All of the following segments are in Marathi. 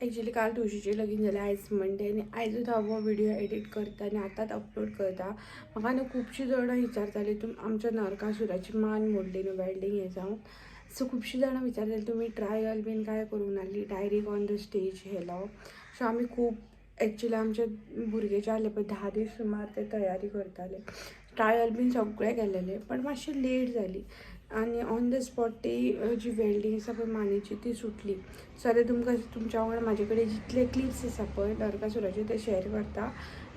ॲक्च्युली काल तुळशीचे लगीन झाले, आयज मंडे आनी आयजूच हांव हो व्हिडिओ एडिट करता आनी आतांच अपलोड करता. म्हाका न्हू खुबशीं जाणां विचारतालीं आमच्या नरकासुराची मान मोडली न्हू वेल्डिंग हें जावन. सो खुबशीं जाणां विचारतालीं तुमी ट्रायल बीन काय करूंक नाहली, डायरेक्ट ऑन द स्टेज हे लाव. सो आमी खूब ॲक्च्युली आमचे भुरगे जे आसले पळय 10 दीस सुमार ते तयारी करताले. ट्रायल बीन सगळे केलेले पण मातशी लेट जाली आनी ऑन द स्पॉट ती जी वेल्डिंग आसा पळय मानेची ती सुटली. सो आतां तुमकां तुमच्या वांगडा म्हाजे कडेन जितले क्लिप्स आसा पळय नरकासुराचे ते शेअर करता.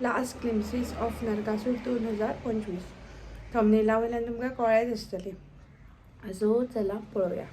लास्ट ग्लिम्पसीस ऑफ नरकासूर 2025 थंबनेला वयल्यान तुमकां कळ्ळेंच आसतलें. सो चला पळोवया.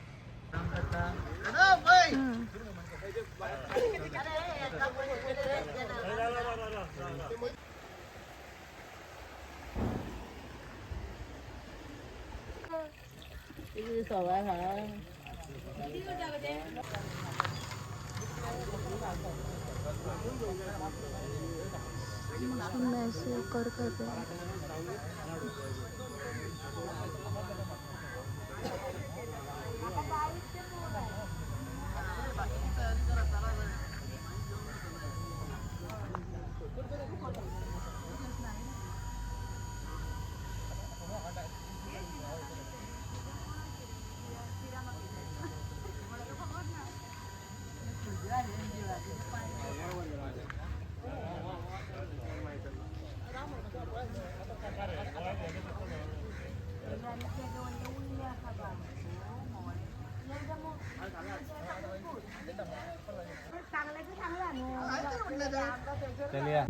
चलिए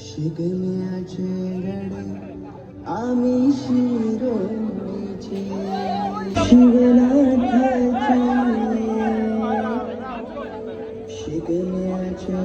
शिगम्याचे रडे आम्ही शिरोडीचे शिवनाथाचे शिगम्याचे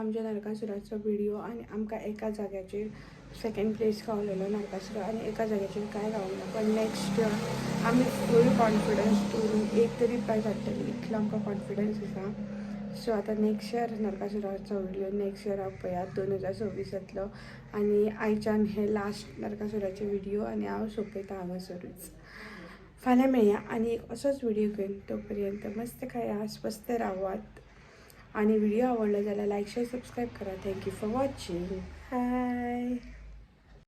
आमच्या नरकासुराचो व्हिडिओ आणि आमकां एका जाग्याचेर सेकंड प्लेस गावलेलो नरकासुरा आणि एका जाग्याचेर काय गावना पण नेक्स्ट आमी फूल कॉन्फिडन्स दवरून एक तरी प्रायज हाडटली इतलो आमकां कॉन्फिडन्स आसा सो आता नेक्स्ट इयर नरकासुराचा व्हिडिओ नेक्स्ट इयर पळयात 2026 आणि आयच्यान हे लास्ट नरकासुराचे व्हिडिओ आणि हांव सोंपयता हांगासरूच. फाल्यां मेळया आणि एक असोच व्हिडिओ घेवन. तोपर्यंत मस्त खाया, स्वस्त रावात आणि व्हिडिओ आवडलो जाल्यार लाईक शेअर सबस्क्राईब करा. Thank you for watching. बाय.